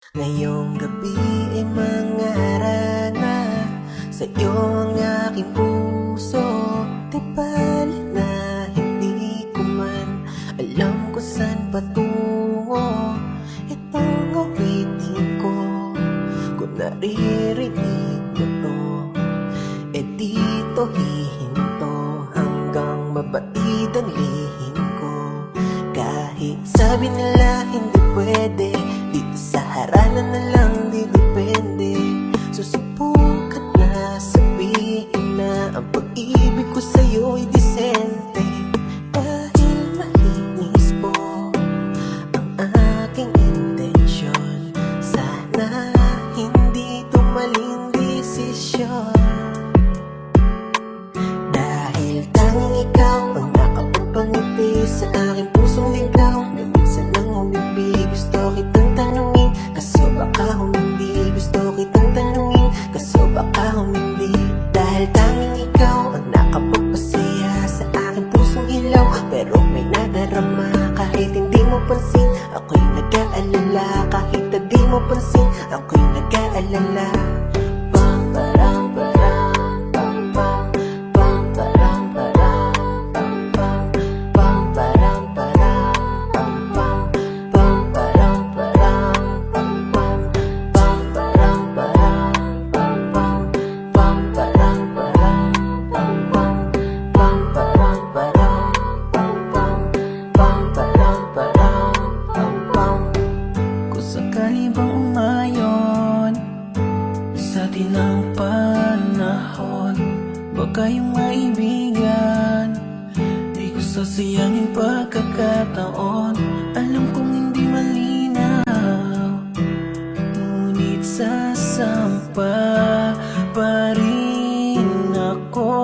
Ngayong gabi ay mangarana na sa'yo ang aking puso. Di bali na hindi ko man alam kung saan patungo. Itong awitin ko, kung naririnig mo to, e dito hihinto hanggang mabatid ang lihim ko. Kahit sabi nila hindi pwede, dito sa haralan na lang di depende. Susubukan na sabihin na ang pag-ibig ko sa'yo ay disente. Dahil malinis po ang aking intensyon, sana hindi ito maling desisyon. Dahil tanging ikaw ang nakapagpangiti sa aking pusong ligaw, na minsan nang umibig. Gusto kitang tanungin, kaso baka humindi. Gusto kitang tanungin, kaso baka humindi. Dahil tanging ikaw ang nakapagpasaya sa aking pusong ilaw, pero may nadarama kahit hindi mo pansin. Ako'y nag-aalala kahit hindi mo pansin. Ako'y nag-aalala. Pam param param pam pam, pam param param pam pam, pam param param pam pam, pam param param pam pam, pam param param pam pam, pam param param pam pam, pam param param pam pam, pam param param pam pam. Kung sakali bang umayon sa tinang panahon, baka yung maibigan, di ko sasayangin pagkakataon. Alam kong hindi malinaw, ngunit sasampa pa rin ako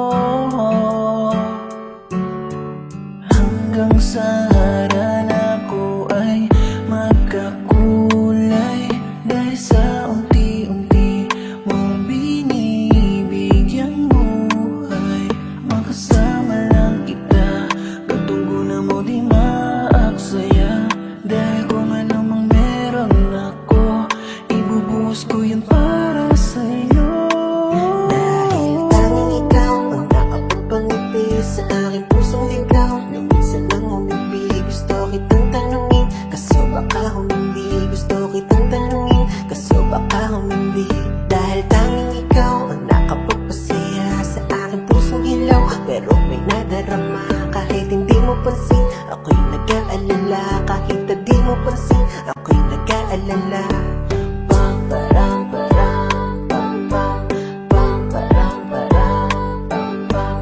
hanggang sa haran ako ay magkakulay. Dahil sa unti-unti mong binibigyang buhay, makasama lang kita, katunggo na mo di maaksaya. Dahil kung ano mang meron ako, ibubuhos ko yun para sa'yo. Dahil tanging ikaw ang nakapagpangiti sa aking pusong ligaw, na minsan nang umibig. Gusto kitang tanungin, kaso baka humindi. Gusto kitang tanungin, kaso baka humindi. Dahil tanging ikaw ang nakapagpasaya sa aking pusong ilaw, pero may nadarama kahit hindi mo pansin. Ako'y nag-aalala kahit hindi mo pansin. Ako'y nag-aalala. Pam param param pam pam, pam param param pam pam,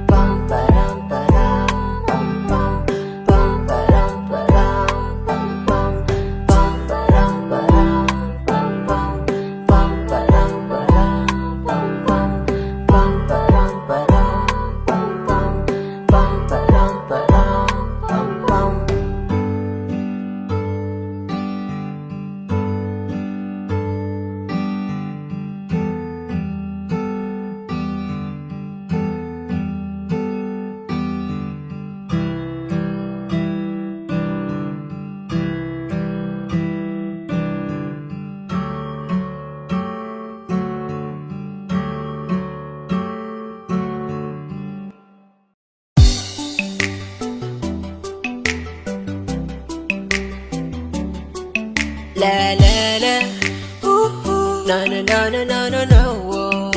pam param param pam pam, pam param param pam pam, pam param param pam pam, pam param param pam pam, pam param param pam pam, pam param param pam pam. La la la, na na na na na na na, oh.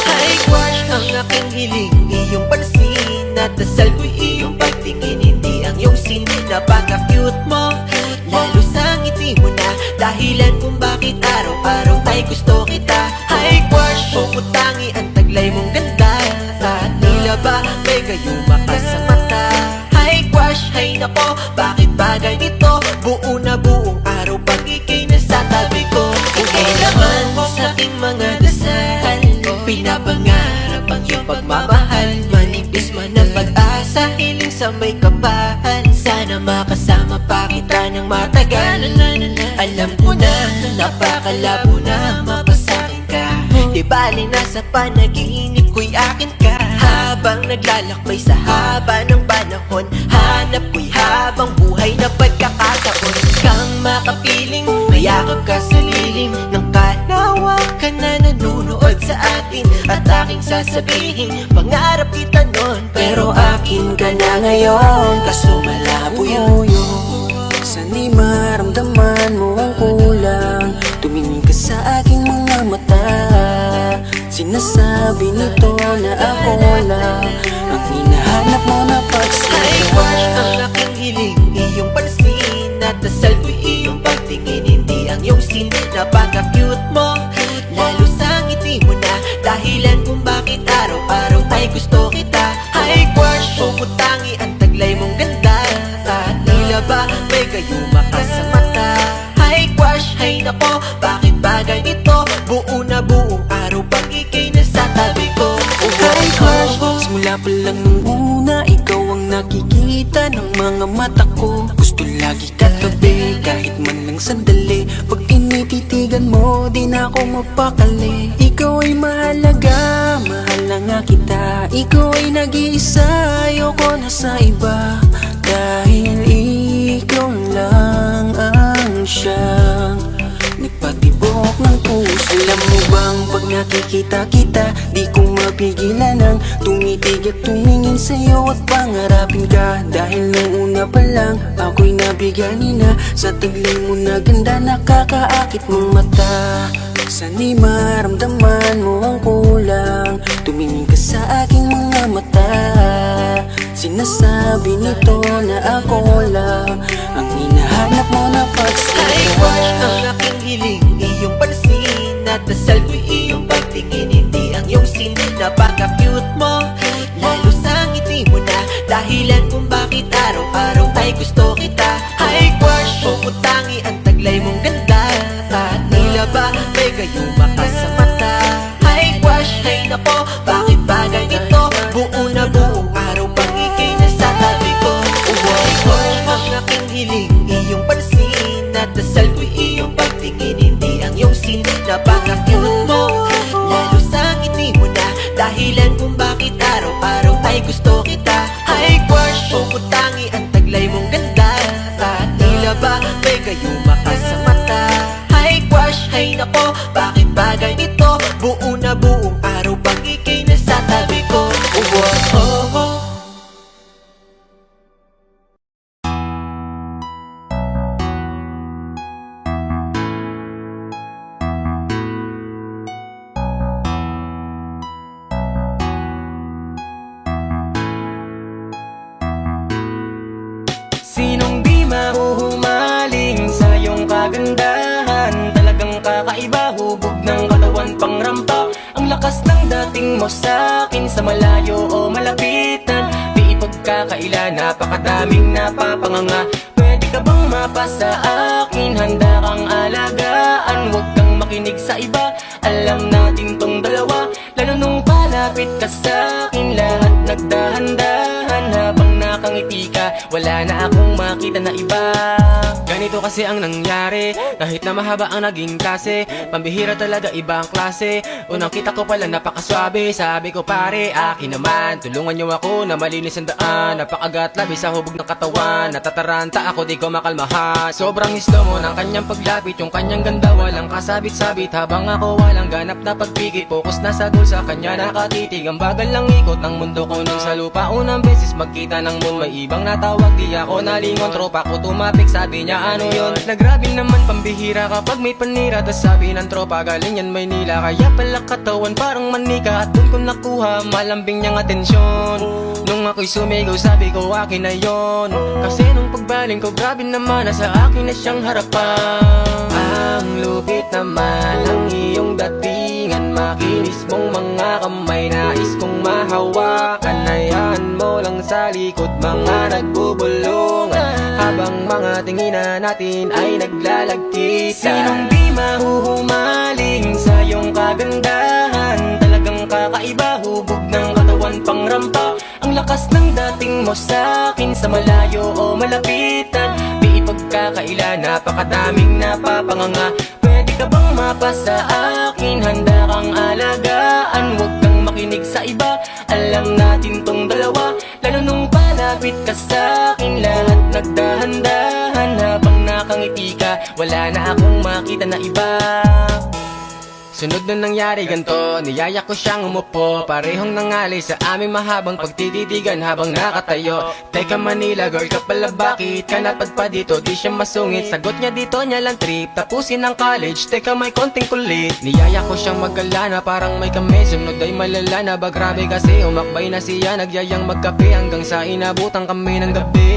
Ay crush, ang aking hiling, iyong pansin. At dasal ko'y iyong pagtingin, hindi ang iyong sin. Napaka-cute mo, lalo sa ngiti mo na dahilan kung bakit araw-araw ay gusto kita. Ay crush, pumutangi ang taglay mong ganda, at tila ba may gayuma ka sa mata. Ay crush, ay nako, bakit ba ganito? Buo na buong araw pag ika'y nasa tabi ko. Ika'y laman sa aking mga dasal, pinapangarap ang iyong pagmamahal. Manipis man ang pag-asa, hiling sa may kapal. Sana makasama pa kita ng matagal. Alam ko na napakalabo na mapasakin ka. Di bali nasa panaginip ko'y akin ka. Habang naglalakbay sa haba ng panahon, hanap ko'y habang buhay na pagkakataon kang makapiling, mayakap ka sa lilim ng kalawakan na nanunood sa atin. At aking sasabihin, pangarap kita nun, pero akin ka na ngayon, kaso malabo yun. Sana'y maramdaman mo ang kulang, tumingin ka sa aking mga mata. Sinasabi nito na ako lang ang hinahanap mo na Ay, crush, ang pagsinta. aking hiling, iyong pansin. At na selfie, iyong pagtingin, hindi ang iyong scene. Napaka-cute mo, lalo sa ngiti mo na dahilan kung bakit araw-araw ay gusto kita. Ay, crush, pumutangi ang taglay mong ganda. At tila ba may gayuma ka sa mata. Ay, crush, ay nako, bakit ba ganito? Buo na buong araw pag ika'y nasa tabi ko. Ay crush, simula pa lang nung una, ikaw ang nakikita ng mga mata ko. Gusto lagi katabi, kahit man lang sandali. Pag tinititigan mo, di na ako mapakali. Ikaw ay mahalaga, mahal na nga kita. Ikaw ay nag-iisa, ayoko na sa iba. Dahil ikaw lang ang siyang nagpatibok ng puso. Alam mo bang pag nakikita kita, di ko mapigilan ang tumitig at tumingin sa'yo at pangarapin ka. Dahil nung una pa lang, ako'y nabigani na sa taglay mo na ganda, nakakaakit mong mata. Sana'y maramdaman mo ang kulang, tumingin ka sa aking mga mata. Sinasabi nito na ako lang ang hinahanap mo na Ay, crush, ang pagsinta. aking hiling, iyong pansin. At na selfie, iyong pagtingin, hindi ang iyong scene. Napaka-cute mo, lalo sa ngiti mo na dahilan kung bakit araw-araw ay gusto kita. Ay, crush, pumutangi ang taglay mong ganda. At tila ba may gayuma ka sa mata. Ay, crush, ay nako, bakit ba ganito? Buo na buong araw pag ika'y nasa tabi ko. Ay, crush, ang aking hiling, iyong pansin. At na selfie, iyong pagtingin, hindi ang iyong scene. Napaka-cute mo, lalo sa ngiti mo na dahilan kung bakit araw-araw ay gusto kita. Ay, crush, pumutangi ang taglay mong ganda. At tila ba may gayuma ka sa mata. Ay, crush, ay nako, bakit ba ganito? Buo na buong araw pag ika'y nasa tabi ko. Oh, oh, oh. Sinong di mahuhumaling sa iyong kagandahan? Talagang kakaiba, hubog ng katawan pangrampa. Ang lakas ng dating mo sa akin, sa malayo o malapitan. Di ipagkakaila, napakadaming napapanganga. Pwede ka bang mapasa akin? Handa kang alagaan, huwag kang makinig sa iba. Alam natin tong dalawa, lalo nung palapit ka sa akin. Lahat nagdahan-dahan habang nakangiti ka, wala na akong makita na iba. Ganito kasi ang nangyari, kahit na mahaba ang naging klase, pambihira talaga iba ang klase. Unang kita ko pala napakaswabe, sabi ko pare akin naman, tulungan niyo ako na malinis ang daan. Napakagat labi sa hubog ng katawan, natataranta ako di ko makalmahan. Sobrang slow mo ng kanyang paglapit, yung kanyang ganda walang kasabit-sabit. Habang ako walang ganap na pagpigit, focus na sa goal, sa kanya nakatitig. Ang bagal lang ikot ng mundo ko nun sa lupa. Unang beses magkita ng moon, may ibang natawag, di ako nalingon. Tropa ko tumapik, sabi niya ano yun? Nagrabe naman pambihira kapag may panira. Tas sabi ng tropa galing yan Maynila, kaya pala katawan parang manika. At dun ko nakuha malambing niyang atensyon. Nung ako'y sumigaw sabi ko akin na yon. Kasi nung pagbaling ko grabe naman, nasa akin na siyang harapan. Ang lupit naman ng iyong datingan, makinis mong mga kamay, nais kong mahawakan. Hayaan mo lang sa likod mga nagbubulungan, habang mga tinginan natin ay naglalagkitan. Sinong di mahuhumaling sa iyong kagandahan? Talagang kakaiba, hubog ng katawan pangrampa. Ang lakas ng dating mo sa akin, sa malayo o malapitan. Di ipagkakaila, napakadaming napapanganga. Pwede ka bang mapasa akin? Handa kang alagaan, huwag kang makinig sa iba. Alam natin tong dalawa, lalo nung palapit ka sa akin. Lahat nagdahan-dahan habang nakangiti ka, wala na akong makita na iba. Sunod na nangyari ganto, niyaya ko siyang umupo, parehong nangali sa aming mahabang pagtititigan habang nakatayo. Teka Manila girl ka pala, bakit ka napadpa dito? Di siya masungit, sagot niya dito niya lang trip, tapusin ang college, teka may konting kulit. Niyaya ko siyang magala na parang may kami, sunod ay malala na ba, grabe kasi umakbay na siya, nagyayang magkape hanggang sa inabutan kami ng gabi.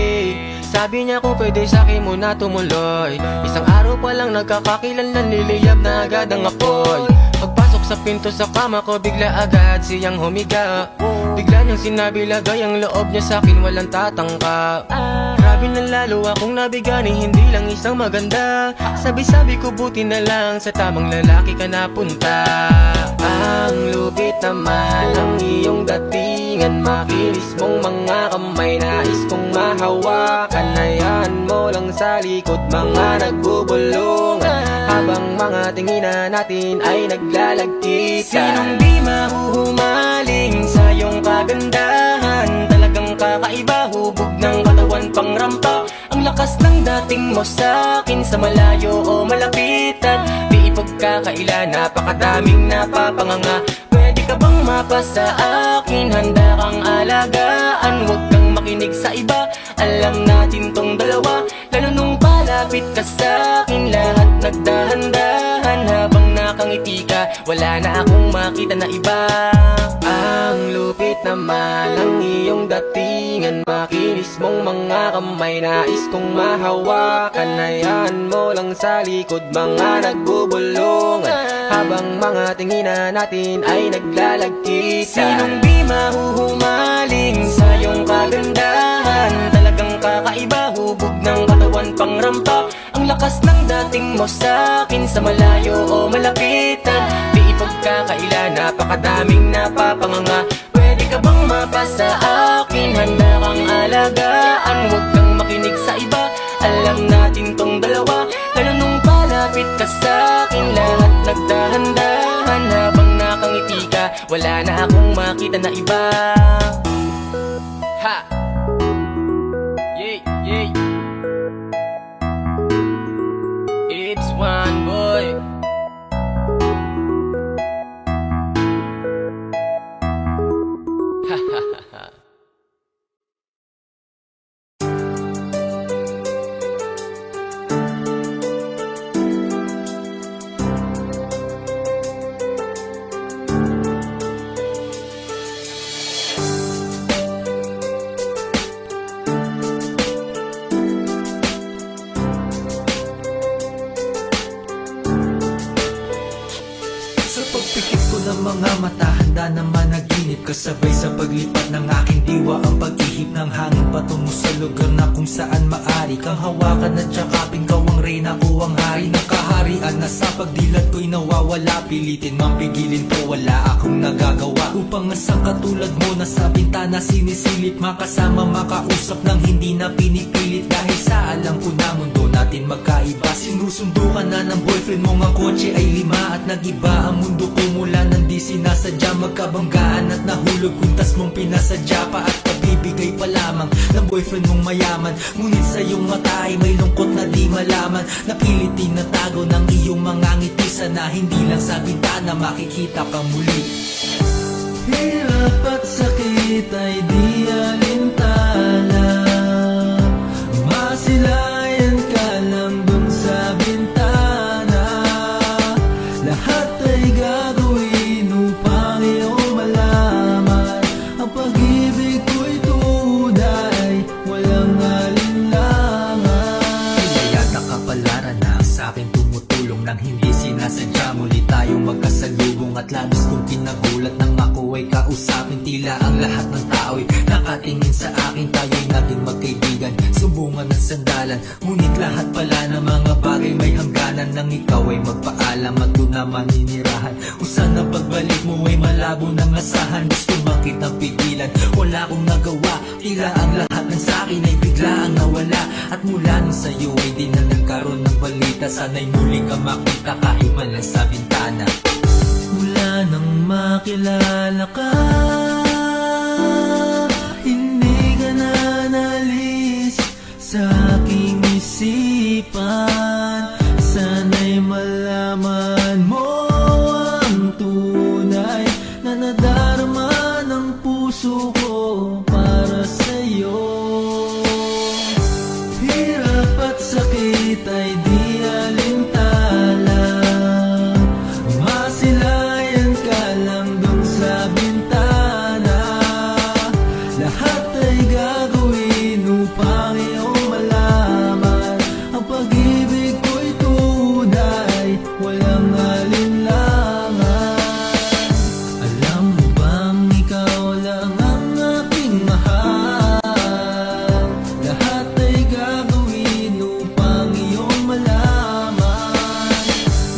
Sabi niya kung pwede sa'kin muna tumuloy, isang araw pa lang nagkakakilanlan, niliyab na agad ang apoy. Pagpasok sa pinto sa kama ko, bigla agad siyang humiga. Bigla niyang sinabi lagay ang loob niya sa'kin, walang tatangka. Grabe na lalo akong nabigani, hindi lang isang maganda. Sabi-sabi ko buti na lang sa tamang lalaki ka napunta. Ang lupit naman ang iyong datingan, makinis mong mga kamay, nais kong mahawakan. Hayaan mo lang sa likod mga nagbubulungan, habang mga tinginan natin ay naglalagkita. Sinong di mahuhumaling sa iyong kagandahan, talagang kakaiba, hubog ng katawan pang rampa. Ang lakas ng dating mo sa'kin, sa malayo o malapitan, di ipagkakaila, napakadaming napapanganga. Pwede ka bang mapasa akin, handa kang alagaan, huwag kang makinig sa iba, alam natin tong dalawa. Lalo nung palapit ka sa'kin, lahat nagdahan-dahan, habang nakangiti ka, wala na akong makita na iba. Ang lupit naman ang iyong datingan, makinis mong mga kamay, nais kong mahawakan. Hayaan mo lang sa likod mga nagbubulungan, habang mga tinginan natin ay naglalagkita. Sinong di mahuhumaling sa iyong kagandahan, talagang kakaiba, hubog ng katawan pang rampa. Ang lakas ng dating mo sa'kin, sa malayo o malapitan, di ipagkakaila, napakadaming napapanganga. Pwede ka bang mapasa akin, handa kang alagaan, huwag kang makinig sa iba, alam natin tong dalawa. Lalo nung palapit ka sa'kin, lahat nagdahan-dahan, habang nakangiti ka, wala na akong makita na iba. Ha! Yay, yay! It's one boy. Ha ha ha ha. Pagpikit ko ng mga mata, handa naman naginip, kasabay sa paglipat ng aking diwa, ang pag-ihip ng hangin patungo sa lugar na kung saan maari kang hawakan at yakapin. Kaw ang reyna ko, ang hari ng kaharian, na sa pagdilat ko'y nawawala. Pilitin mang pigilin ko, wala akong nagagawa, upang asang katulad mo na sa bintana sinisilip, makasama makausap ng hindi na pinipilit. Dahil sa alam ko na mundo natin magkaiba, sinusundo ka na ng boyfriend mo, ang kotse ay 5 at nag-iba ang mundo ko mula nang di sinasadya. Magkabanggaan at nahulog, kuntas mong pinasadya pa at kabibigay pa lamang ng boyfriend mong mayaman. Ngunit sa iyong mata ay may lungkot na di malaman, napilit tinatago ng iyong mga ngiti, sana hindi lang sa bintana makikita ka muli. Hirap at sakit ay di alintana, masilayan ka lang dun sa bintana. Lahat ay gagawin upang iyong malaman, ang pag-ibig ko'y tunay, walang alinlangan. Kaya nakapalaran na sa akin tumutulong nang hindi sinasadya, muli tayong magkasalubong at labis kong kinagulat nang ako ay kausapin. Tila ang lahat ng tao'y nakatingin sa akin, tayo'y naging magkaibigan, sumbungan at sandalan. Ngunit lahat pala ng mga bagay may hangganan, nang ikaw ay magpaalam at doon na maninirahan. Kung saan ang pagbalik mo ay malabo ng asahan, gusto makitang pigilan, wala akong nagawa. Tila ang lahat ng sakin ay biglaang nawala, at mula nung sa'yo ay di na nagkaroon ng balita. Sana'y muli ka makita kahit man lang sa bintana. Mula nang makilala ka, hindi ka na nalis sa aking isip. isipan. Sana'y malaman mo ang tunay na nadarama ng puso ko para sa'yo. Hirap at sakit ay di alintala, masilayan ka lang dun sa bintana. Lahat ay gagawin upang iyong malaman ang pag-ibig ko'y tunay, walang alinlangan. Alam mo bang ikaw lang ang aking mahal? Lahat ay gagawin upang iyong malaman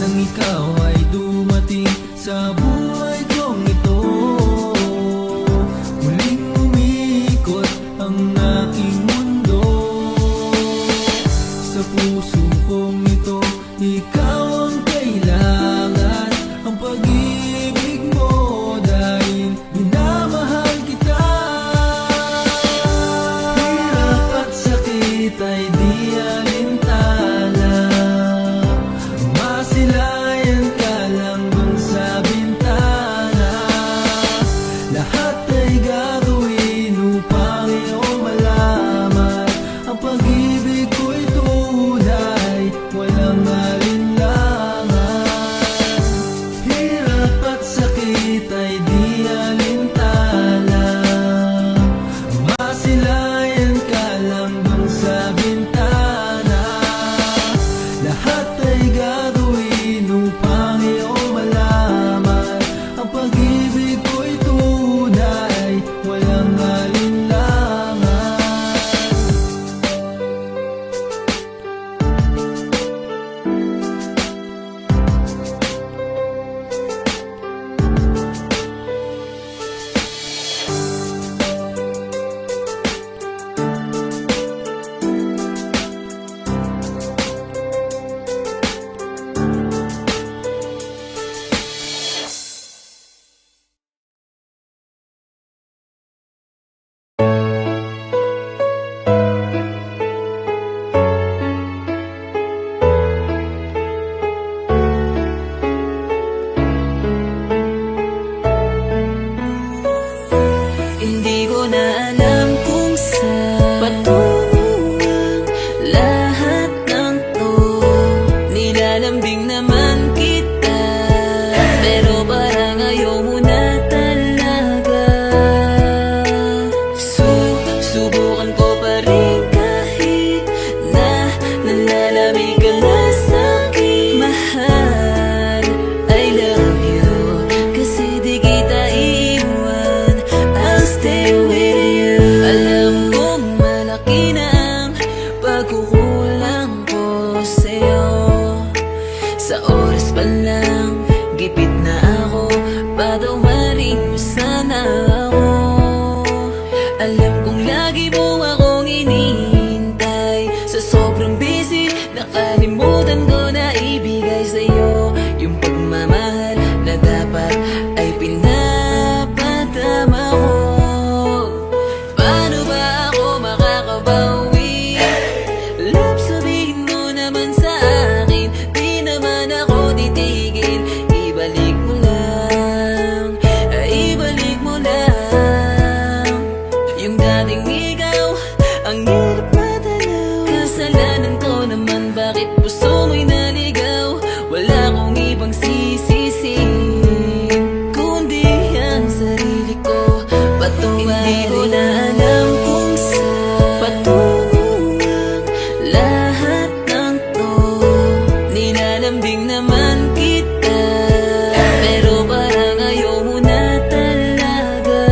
nang ikaw ay dumating sa buhay kong ito. Muling umikot ang aking mundo. Sa puso kong ito, ikaw ang kailangan, ang pag-ibig mo dahil minamahal kita. Hirap at sakit ay di alintala, masilayan ka lang dun sa bintana. Lahat ay gagawin upang iyong malaman ang pag-ibig ko'y tunay, walang alinlangan. Hirap at sakit ay di alintala, masilayan ka lang dun sa bintana. Lahat ay gagawin upang iyong malaman ang pag-ibig ko'y tunay, walang alinlangan. Hindi ko na alam kung saan patungo ang lahat ng to. Nilalambing naman kita, pero parang ayaw mo na talaga. Subukan ko pa rin kahit na nalalamig ka na sa'kin. Mahal, I love you, kasi di kita iiwan. I'll stay with you. Alam kong malaki na ang pagkukulang ko sa'yo. Sa oras pa lang, gipit na ako, patawarin mo sana ako. Alam kong lagi mo akong hinihintay. Sa sobrang busy, nakalimutan ko na ibigay sa'yo yung pagmamahal na dapat ay pinapadama ko. Paano ba ako makakabawi? Love, sabihin mo naman sa akin, di naman ako titigil. Ibalik mo lang, ibalik mo lang yung dating ikaw, ang hirap matanaw. Kasalanan ko naman, bakit puso mo'y naligaw? Wala akong ibang sisisihin kundi ang sarili ko. Hindi ko na alam kung saan patungo ang lahat ng to. Nilalambing naman kita, pero parang ayaw mo na talaga.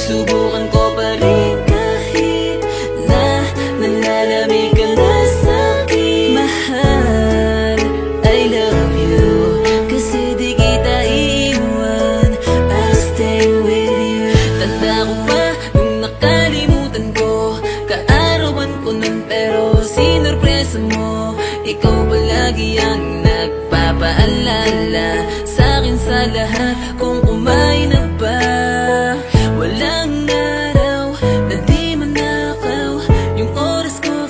Subukan ko pa rin kahit na nalalamig ka na sa'kin. Mahal, I love you, kasi di kita iiwan. I'll stay with you. Tanda ko pa nung nakalimutan ko, kaarawan ko nun pero sinurpresa mo. Ikaw palagi ang nagpapaalala sa'kin sa lahat kung kumain na ba. Walang araw na di manakaw yung oras ko.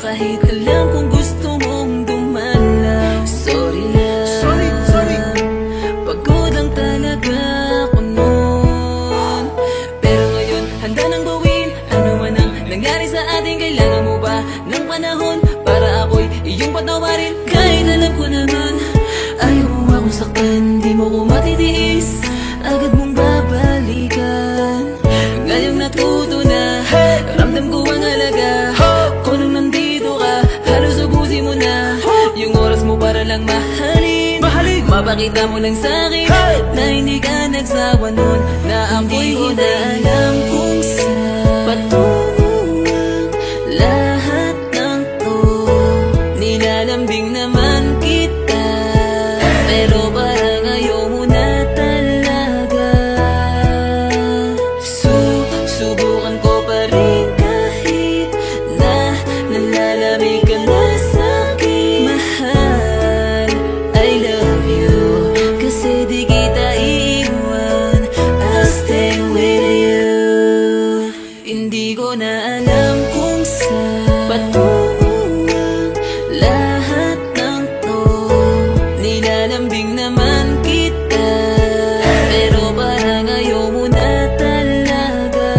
Bigyan patawarin kahit alam ko naman ayaw mo akong saktan, di mo ko matitiis, agad mong babalikan. Ngayong natuto na, ramdam ko ang halaga. Kung nung nandito ka, halos ubusin mo na yung oras mo para lang mahalin. Mapakita mo lang sa'kin na hindi ka nagsawa nun, na ako'y na alam kung saan patungo ang lahat ng to. Nilalambing naman kita, pero parang ayaw mo na talaga. Subukan ko pa rin kahit na nalalamig ka na sa'kin. Mahal, I love you, kasi di kita iiwan, I'll stay with you. Hindi ko na alam kung saan patungo ang lahat ng to. Nilalambing naman kita, pero parang ayaw mo na talaga.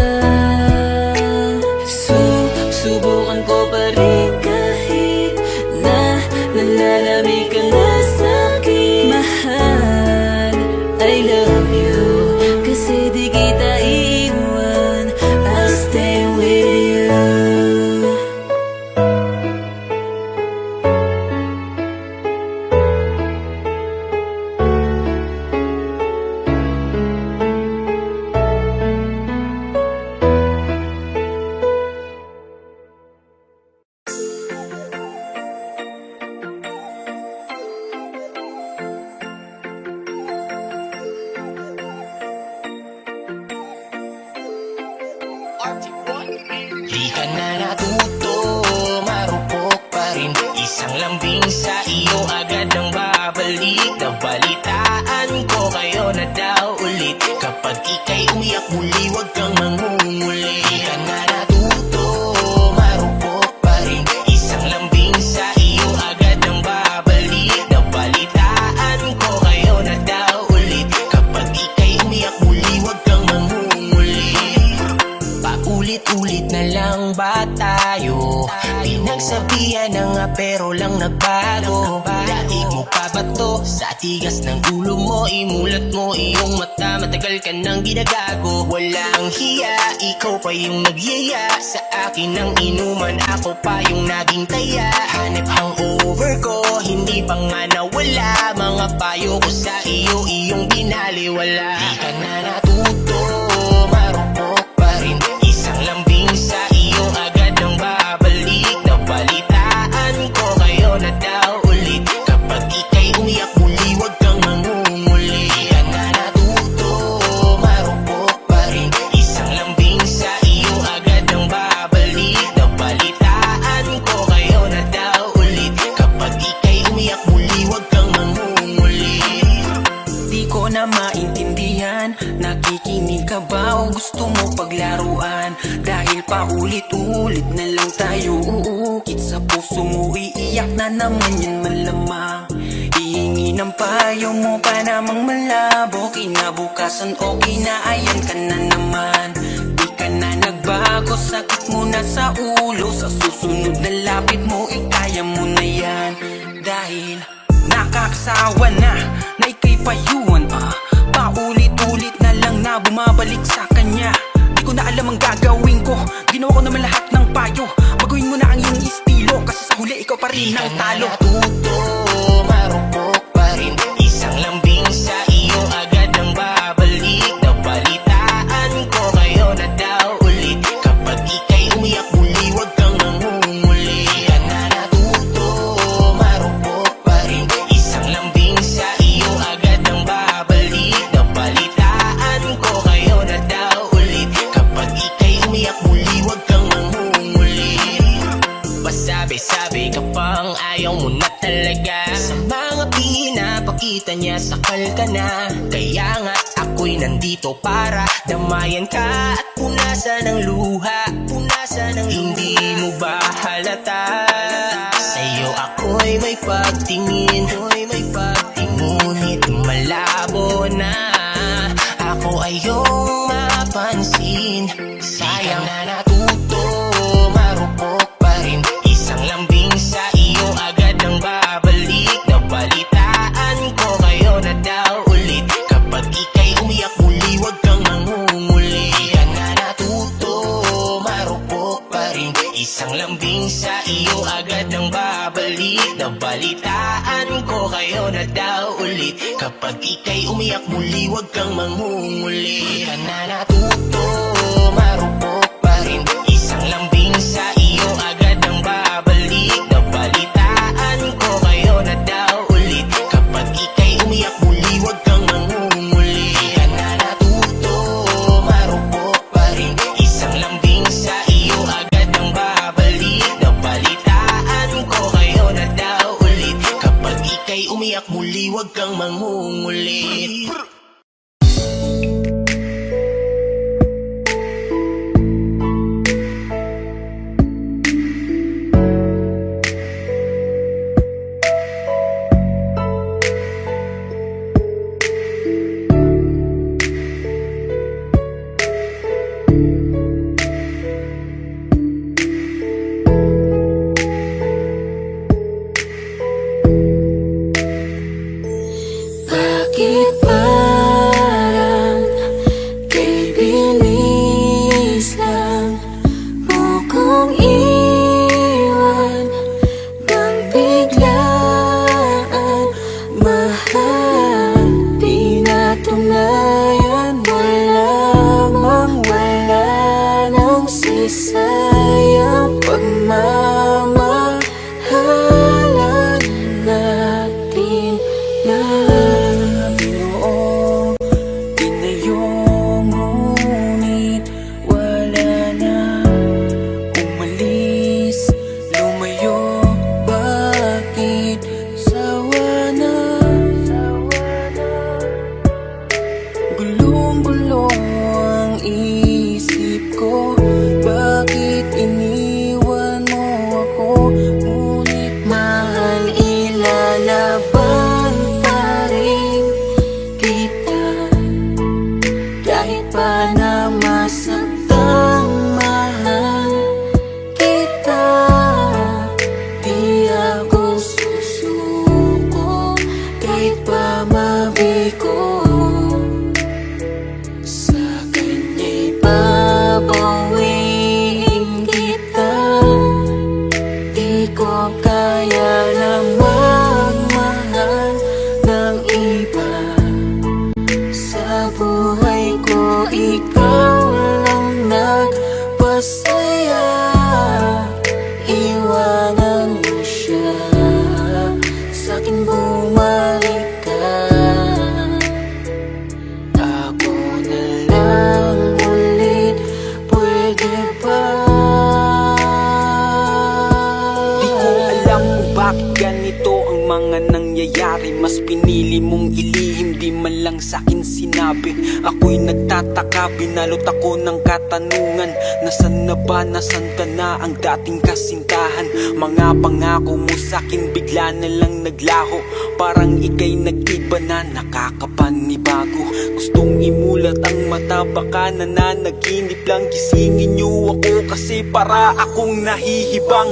Subukan ko pa rin kahit na nalalamig ka na sa'kin. Mahal, I love you, kasi di kita iiwan, I'll stay with you. Di ka na natuto, marupok pa rin. Isang lambing sa iyo, agad ang babalik. Nabalitaan ko kayo na daw ulit. Kapag ika'y umiyak muli, huwag kang mangunguli. Di ka na natuto, marupok pa rin. Isang lambing sa iyo, agad ang babalik. Nabalitaan ko kayo na daw ulit. Kapag ika'y umiyak muli, huwag kang mangunguli. Paulit-ulit na lang ba tayo? Pinagsabihan na nga pero lang nagbago. Daig mo pa ba to? Sa tigas ng ulo mo, imulat mo iyong mata. Matagal ka nang ginagago, walang hiya. Ikaw pa yung nagyaya sa akin ng inuman, ako pa yung naging taya. Hanip hangover ko, hindi pa nga nawala. Mga payo ko sa iyo, iyong binaliwala. Di ka na natuto, marupok pa rin. Isang lambing sa iyo, agad ang babalik. Nabalitaan ko kayo na daw ulit. Kapag ika'y umiyak muli, huwag kang mangunguli. Di ka na natuto, marupok pa rin. Isang lambing sa iyo, agad ang babalik. Nabalitaan ko kayo na daw ulit. Kapag ika'y umiyak muli, huwag kang mangunguli. Di ko na maintindihan, nakikinig ka ba o gusto mo paglaruan? Dahil paulit-ulit na lang tayo uukit sa puso mo, iiyak na naman yan malamang. Hihingi ng payo mo pa namang malabo, kinabukasan okay na ayan ka na naman. Di ka na nagbago, sakit mo na sa ulo, sa susunod na lapit mo ikaya mo na yan. Dahil nakakasawa na ika'y payuhan paulit-ulit na lang na bumabalik sa kanya. Di ko na alam ang gagawin ko, ginawa ko naman lahat ng payo. Baguhin mo na ang iyong estilo, kasi sa huli ikaw pa rin ang talo. Natuto, marupok pa rin. Isang lambing sa iyo, agad ang babalik. Nabalitaan ko kayo na daw ulit. Kapag ika'y umiyak muli, huwag kang mangunguli. Di ka na natuto, marupok pa rin. Isang lambing sa iyo, agad ang babalik. Nabalitaan ko kayo na daw ulit. Kapag ika'y umiyak muli, huwag kang mangunguli. Pasabi-sabi ka pang ayaw mo na talaga. Sa mga pinapakita niya, sakal ka na. Kaya nga ako'y nandito para damayan ka at punasan ng luha. Punasan ng hindi mo ba halata? Sa'yo ako'y may pagtingin, ngunit malabo na. Ako ay iyong mapansin. Sayang na natuto, marupok pa rin. Isang lambing sa iyo, agad Nabalitaan ko kayo na daw ulit. Kapag ika'y umiyak muli, huwag kang mangunguli. Di ka na natuto, marupok pa rin. Isang lambing sa iyo agad ang babalik. Nabalitaan ko kayo na daw ulit. Kapag ika'y umiyak muli, huwag kang mangunguli. Di ka na natuto, marupok pa rin. Isang lambing sa iyo agad ang babalik. Nabalitaan ko kayo na daw ulit. Kapag ika'y umiyak muli, huwag kang mangungulit. Bakit parang kay bilis lang mo kong iwan nang biglaan? Mahal, di natunayan mo lamang, wala nang sisayang pagmamahalan natin na Ginoo, tinayong ngunit wala na. Umalis, lumayo, bakit sawa na? Gulong-gulo ang isip ko, bakit iniwan mo ako? Ngunit mahal, ilalaban pa rin kita kahit pa na masaktan. Mahal kita, di ako susuko kahit pa mabigo. Sa kanya'y babawiin kita. Di ko kaya na magmahal ng iba. Sa buhay ko, ikaw lang nagpasaya. Iwanan mo siya, sa'kin bumalik ka. Ako na lang ulit, pwede ba? Di ko alam kung bakit ganito ang mga nangyayari. Mas pinili mong ilihim, di man lang sa'kin sinabi. Ako'y nagtataka, binalot ako ng katanungan. Nasaan na ba, nasaan ka na ang dating kasintahan? Mga pangako mo sa'kin bigla na lang naglaho. Parang ika'y nag-iba na, nakakapanibago. Gustong imulat ang mata, baka nananaginip lang. Gisingin niyo ako kasi para akong nahihibang.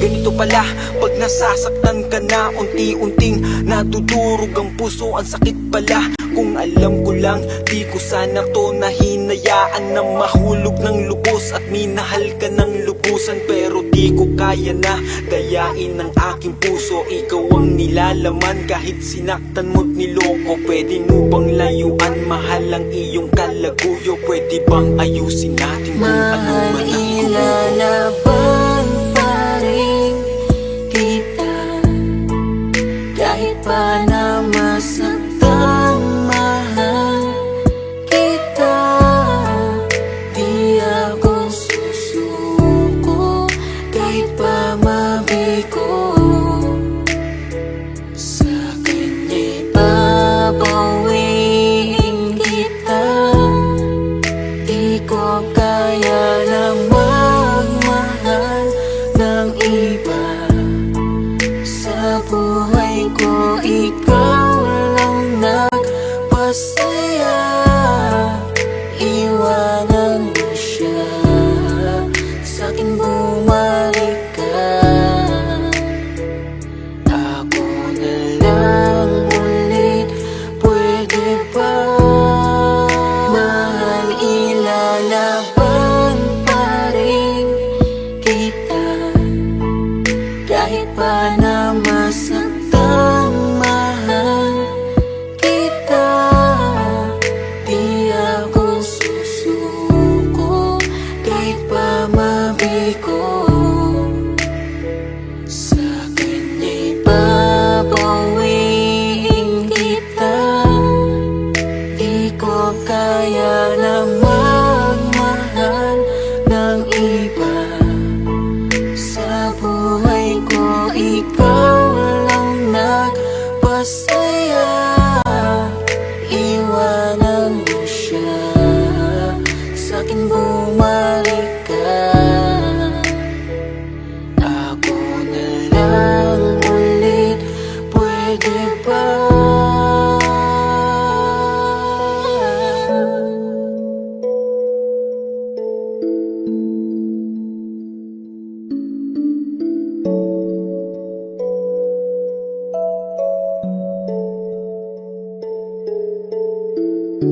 Ganito pala pag nasasaktan ka na, unti-unting nadudurog ang puso. Ang sakit pala, kung alam ko lang, di ko sana to nahinayaan na mahulog ng lubos at minahal ka ng lubusan. Pero di ko kaya na dayain ang aking puso. Ikaw ang nilalaman kahit sinaktan mo't niloko. Pwede mo bang layuan, mahal ang iyong kalaguyo? Pwede bang ayusin natin kung ano Mahal, man ang ilalaban pa rin kita kahit pa na masaktan. Mahal kita, di ako susuko kahit pa mabigo. Sa kanya'y babawiin kita. Di ko kaya na magmahal ng iba. Sa buhay ko, ikaw lang nagpasaya. Iwanan mo siya, sa'kin bumalik ka. Ako na lang ulit, pwede ba? Mahal, ilalaban pa rin kita kahit pa na Sa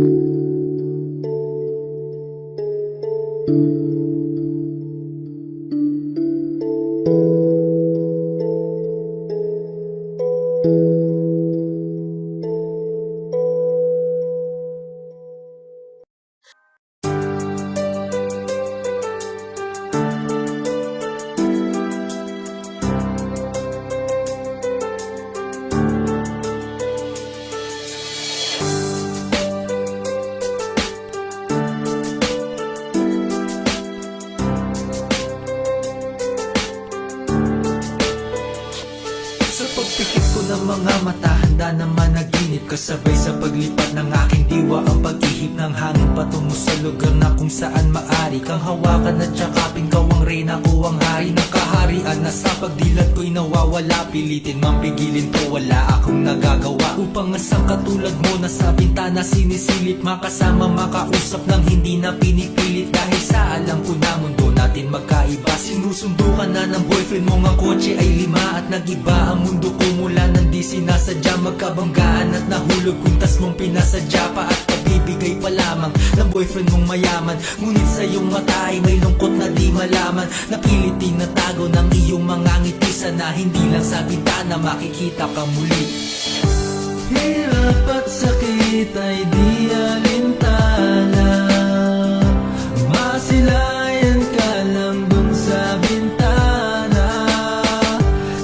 pagpikit ko ng mga mata, handa naman naginip. Kasabay sa paglipat ng aking diwa, ang pag-ihip ng hangin patungo sa lugar na kung saan maari kang hawakan at tsakapin. Kaw ang reyna, ko ang hari ng kaharian, na sa pagdilat ko'y nawawala. Pilitin mang pigilin ko, wala akong nagagawa. Upang asang katulad mo na sa bintana sinisilip, makasama makausap ng hindi na pinipilit. Dahil sa alam ko na mundo natin magkaiba. Sinusundo ka na ng boyfriend mo, ang kotse ay 5 at nag-iba ang mundo ko mula nang di sinasadya. Magkabanggaan at nahulog, kuntas mong pinasadya pa at kabibigay pa lamang ng boyfriend mong mayaman. Ngunit sa iyong mata ay may lungkot na di malaman. Napilit tinatago ng iyong mga ngiti, sana hindi lang sa bintana makikita ka muli. Hirap at sakit ay di alintana, masilayan ka lang dun sa bintana.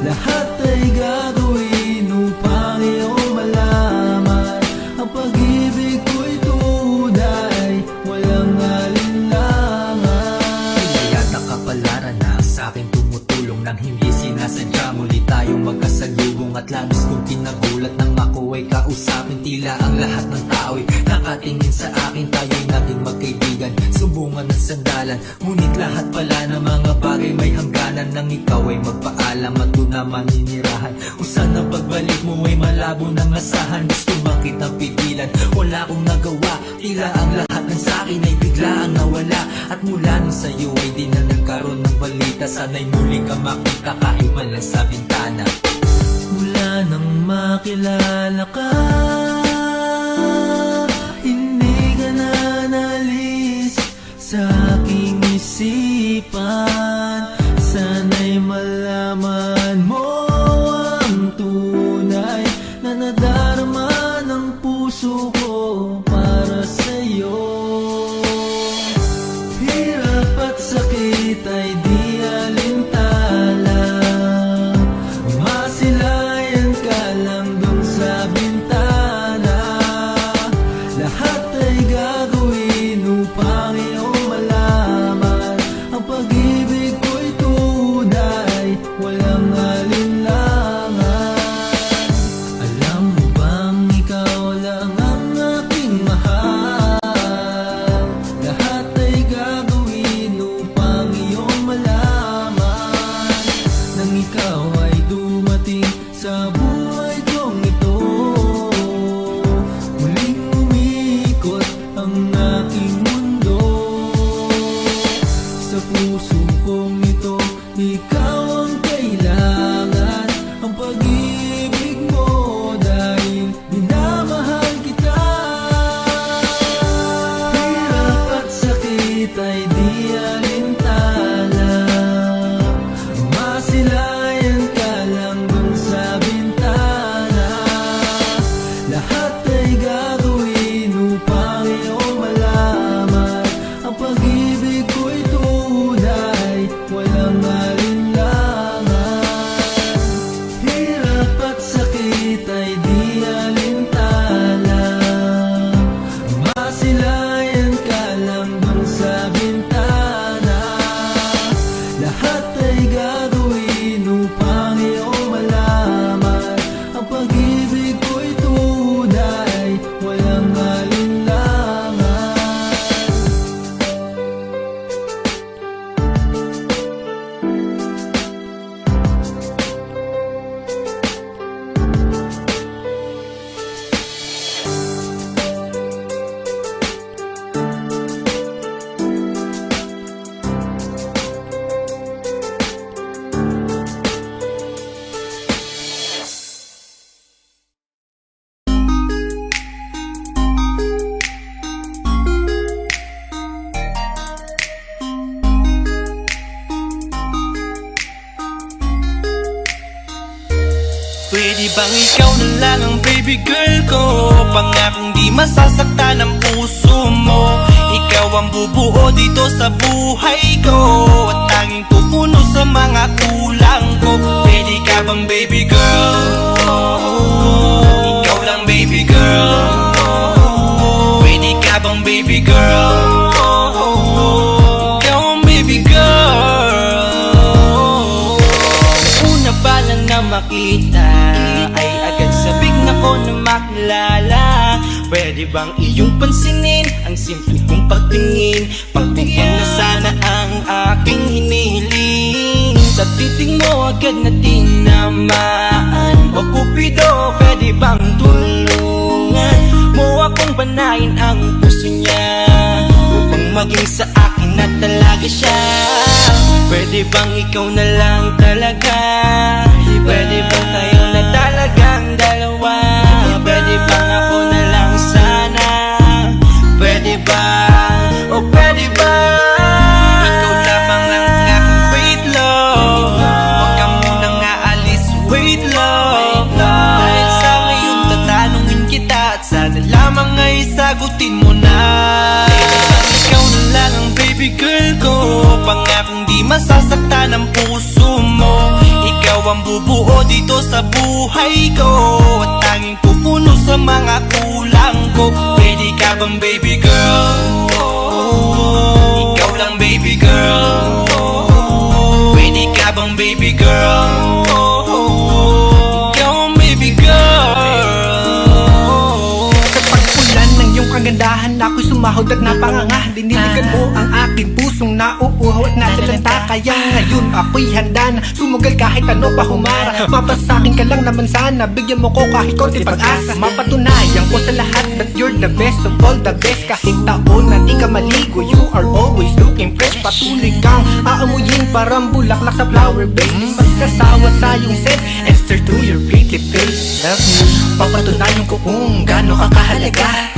Lahat ay gagawin upang iyong malaman ang pag-ibig ko'y tunay, walang alinlangan. Pinayata kapalaran na sa akin tumutulong nang hindi sinasadya. Muli tayong magkasalubong at labis kong kinagulat nang ako ay kausapin. Tila ang lahat ng tao'y nakatingin sa akin. Tayo'y naging magkaibigan, sumbungan at sandalan. Ngunit lahat pala ng mga bagay may hangganan. Nang ikaw ay magpaalam at doon na maninirahan, kung saan ang pagbalik mo ay malabo ng asahan. Gusto man kitang pigilan, wala akong nagawa. Tila ang lahat ng sakin ay bigla ang nawala. At mula nung sa'yo ay di na nagkaroon ng balita. Sana'y muli ka makita kahit man lang sa bintana. Mula nang makilala ka, hindi ka na nalis sa aking isipan. Sana'y malaman mo ang tunay na nadarama ng puso ko para sa'yo. Hirap at sakit ay di alintana, masilayan ka lang dun sa bintana. Pwede bang ikaw na lang ang baby girl ko? Pangakong di masasaktan ang puso mo. Ikaw ang bubuo dito sa buhay ko, at tanging pupuno sa mga kulang ko. Pwede ka bang baby girl? Ikaw lang baby girl. Pwede ka bang baby girl? Ikaw ang baby girl. Una pa lang na makita ay agad sabik na ko na makilala. Pwede bang iyong pansinin ang simple kong pagtingin? Pagbigyan na sana ang aking hinihiling. Sa titing mo agad na tinamaan. O Cupido, pwede bang tulungan mo akong banayin ang puso niya, upang maging sa akin na talaga siya? Pwede bang ikaw na lang talaga? Pwede bang tayo na talagang dalawa? Pwede bang ako na lang sana? Pwede ba? O pwede ba? Ikaw lamang ang aking wait love. Huwag ka munang aalis, wait love. Dahil sa ngayon tatanungin kita, at sana lamang ay sagutin mo na. Ikaw na lang ang baby girl ko, pangakong di masasaktan ang puso mo. Ikaw ang bubuo dito sa buhay ko, at tanging pupuno sa mga kulang ko. Pwede ka bang baby girl? Ikaw lang baby girl. Pwede ka bang baby girl? Ikaw ang baby girl. Sa pagpulan ng iyong kagandahan, ako'y sumahod at napanganga. Diniligan mo ang aking pusong nauuhaw at natalanta. Kaya ngayon ako'y handa na sumugal kahit ano pa humara. Mapasakin ka lang naman sana, bigyan mo ko kahit konti pag-asa. Mapatunayan ko sa lahat that you're the best of all the best. Kahit taon na di ka maligo, you are always looking fresh. Patuloy kang aamuyin parang bulaklak sa flower base. Di magsasawa sa iyong scent and stir to your pretty face. Love me, papatunayan ko kung gaano ka kahalaga.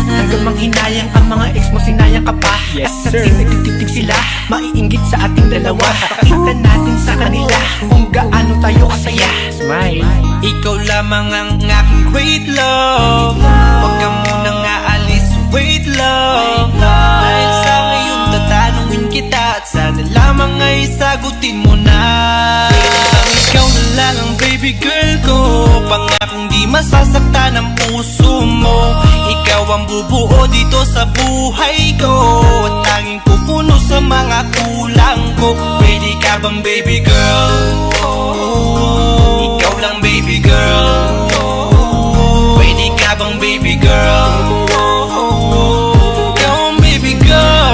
Hanggang manghinayang ang mga ex mo, sinayang ka pa. Yes, at sir. sa tinagtitig sila, maiinggit sa ating dalawa. Pakita natin sa kanila kung gaano tayo kasaya. Smile. Ikaw lamang ang aking great love. Huwag ka munang aalis, wait love. Dahil sa ngayon tatanungin kita, at sana lamang ay sagutin mo na. Ikaw na lang ang baby girl ko, pangakong di masasaktan ang puso mo. Ikaw ang bubuo dito sa buhay ko, at tanging pupuno sa mga kulang ko. Pwede ka bang baby girl? Ikaw lang baby girl. Pwede ka bang baby girl? Ikaw ang baby girl.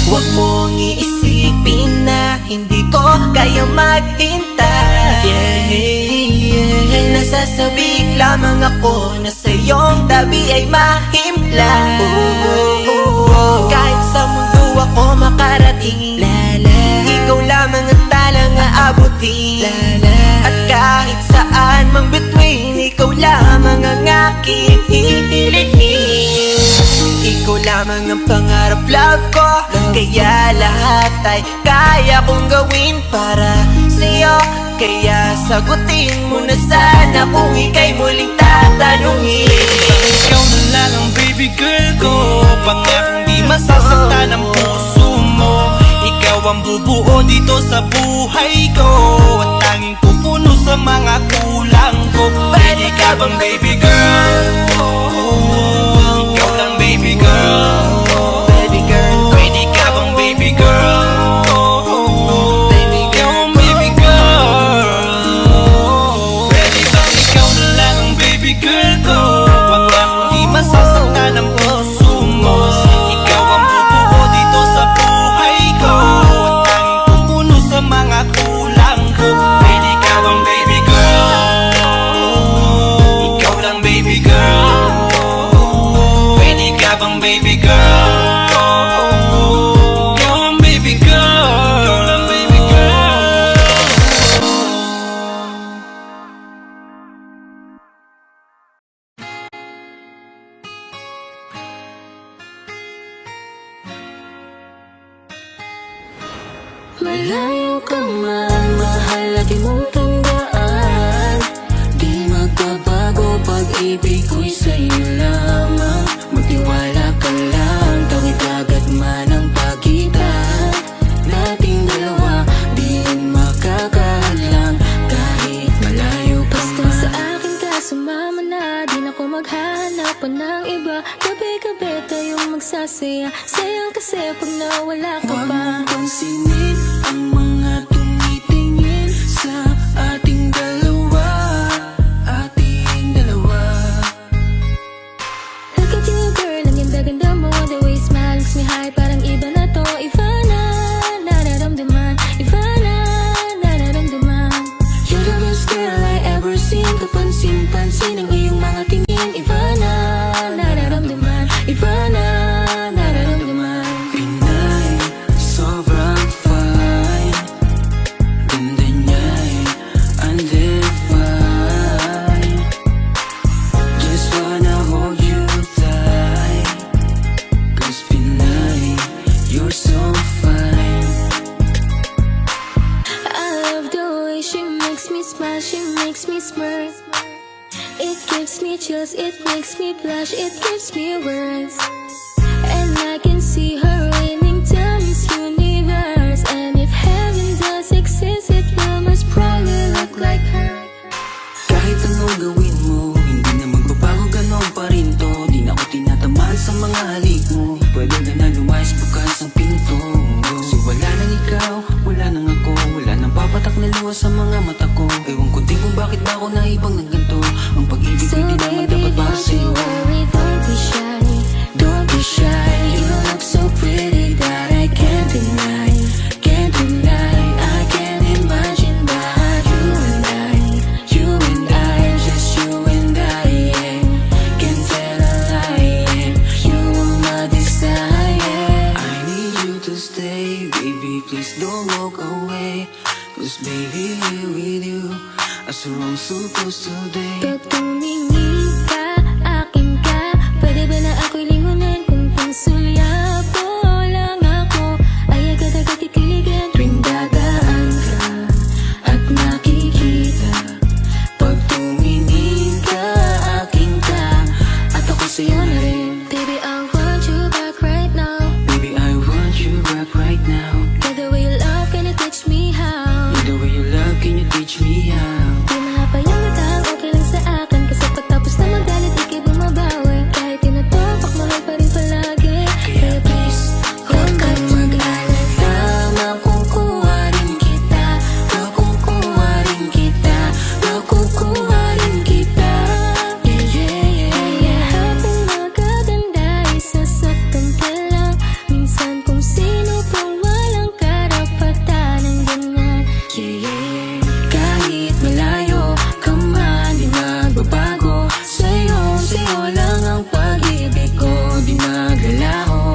Huwag mong iisipin na hindi ko kaya maghintay. Nasasabik lamang ako na sa iyong tabi ay mahimlay. Kahit sa mundo ako makarating, ikaw lamang ang talang aabutin. At kahit saan mang between, ikaw lamang ang aking hihilihin. Ikaw lamang ang pangarap, love ko. Kaya lahat ay kaya kong gawin para sa'yo. Kaya sagutin mo na sana kung ika'y muling tatanungin. Ikaw na lang ang baby girl ko, pangakong di masasaktan ang puso mo. Ikaw ang bubuo dito sa buhay ko, at tanging pupuno sa mga kulang ko. Pwede ka bang baby girl? Ikaw lang baby girl. Baby girl, Pwede ka bang baby girl? baby Ikaw girl, ang baby girl. Pwede bang ikaw na lang ang baby girl ko, pangakong di masasaktan ang puso mo. Ikaw ang bubuo dito sa buhay ko, at tanging pupuno sa mga kulang ko. Pwede ka bang baby girl? Ikaw lang baby girl. Pwede ka bang baby girl? Ikaw ang baby girl. Ikaw lang baby girl. Malayo ka man, mahal at di mo katabi tayong magsasaya. Sayang kasi pag nawala ka Huwag pa. mong pansinin ang mga tumitingin sa ating dalawa. Ating dalawa. Look at you girl, ang ganda-ganda mo. The way you smile makes me high, parang iba na to. Iba na, nararamdaman. Iba na, nararamdaman. You're the best girl I ever seen. Kapansin-pansin ang iyong mga tingin. Iba na, Nararamdaman. iba na, nararamdaman. Pinay, sobrang fine. Ganda niya'y undefined. Just wanna hold you tight. 'Cause Pinay, you're so fine. I love the way she makes me smile, she makes me smirk. It gives me chills, it makes me blush, it gives me words. And I can see her raining down this universe. And if heaven does exist, it will most probably look like her. Kahit anong gawin mo, hindi na magbabago, ganon pa rin to. Di na ako tinatamaan sa mga halik mo. Pwede ka na lumayas, bukas ang pinto. Kasi wala nang ikaw, wala nang ako. Wala nang papatak na luha sa mga mata ko. Ewan ko din kung bakit ba ako naibang ng ganito. Ang pag-ibig So ko'y di naman baby, dapat para don't you sa'yo. worry, don't be shy. Don't be shy, you look so pretty that I can't deny. Can't deny, I can't imagine but you and I, just you and I, yeah. Can't tell a lie, yeah. You are my desire. I need you to stay, baby, please don't walk away. 'Cause baby, here with you, I so wrong supposed today. Pag tumingin ka, akin ka. Pwede ba na ako'y lingunin kung pangsulyapo lang ako? Ay agad-agad titiligan Tuwing dadaan ka at nakikita, pag tumingin ka, akin ka, at ako sa'yo na rin. Baby, I want you back right now. Baby, I want you back right now. By the way you love, can you teach me how? The way you love, can you teach me how? Di mahaba yung matang, okay lang sa akin. Kasi pagtapos na magalit, ikay bumabawi. Kahit tinatopak, mahal pa rin palagi. Kaya please, huwag kang mag-alala. Makukuha rin kita, makukuha rin kita, makukuha rin kita. Yeah, yeah, yeah, yeah. Habang magaganda, isasaktan ka lang. Minsan kung sino pang walang karapatan ng ganyan. Yeah, yeah, yeah. Kahit malayo ka man, di magbabago. Sa'yo lang ang pag-ibig ko, di maglalaho.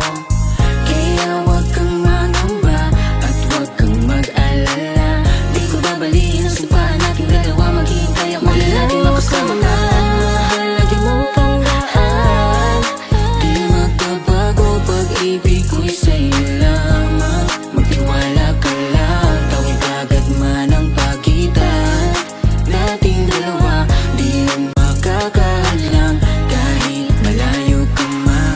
Kaya huwag kang mangamba at huwag kang mag-alala. Di ko babaliin ang sipahan nating dalawa. Maghihintay ako na lagi makasama ka. Mahal, lagi mong tandaan. Di magbabago, pag-ibig ko'y sa'yo lamang. Magtiwala ka lang, tawid agad man ang pagitan nating dalawa. Di yan makakahadlang kahit malayo ka man.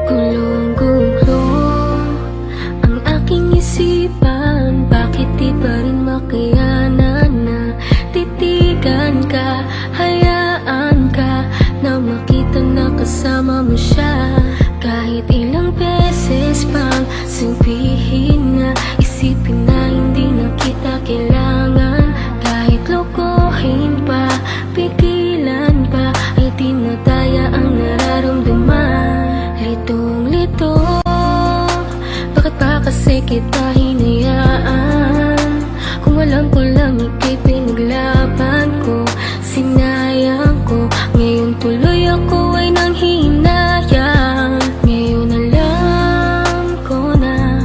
Gulong-gulo ang aking isipan. Bakit di pa rin makayanan na titigan ka? Hayaan ka na makita na kasama mo siya. Kahit ilang beses pang sabihin na, isipin na hindi na kita kailangan. Kahit lokohin pa, pigilan pa, ay di na daya ang nararamdaman. Litong-lito, bakit ba kasi kita hinayaan? Kung alam ko lang ika'y pinaglaban ko, sinayang ko. Ngayon tuloy ako ay nanghihinayang. Ngayon alam ko na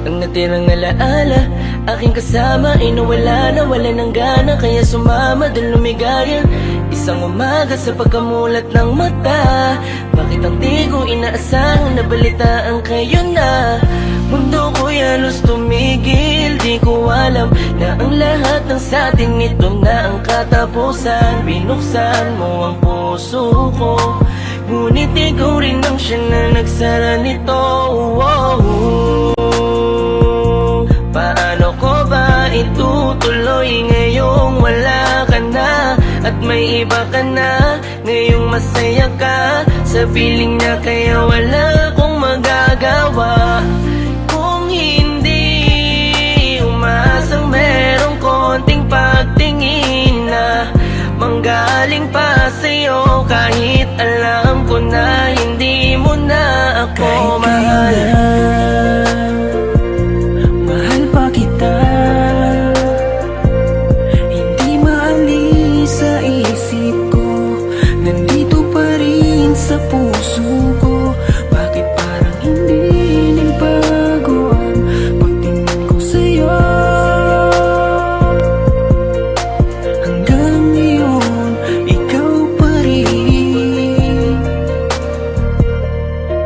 Ang natirang alaala, aking kasama ay nawala na, wala ng gana, kaya sumama dun lumigaya. Isang umaga sa pagkamulat ng mata, bakit ang di ko inaasahang nabalitaan kayo na? Mundo ko'y halos tumigil, di ko alam na ang lahat ng satin ito na ang katapusan. Binuksan mo ang puso ko, ngunit ikaw rin ang siya na nagsara nito. Paano ko ba itutuloy ngayong wala ka na at may iba ka na? Ngayong masaya ka sa piling niya, kaya wala akong magagawa. Kung hindi umaasang merong konting pagtingin na manggaling pa sa'yo, kahit alam ko na hindi mo na ako mahal. Mahal pa kita, hindi maalis sa isip ko, nandito pa rin sa puso ko. Bakit parang hindi nagbago ang pagtingin ko sa'yo? Hanggang ngayon, ikaw pa rin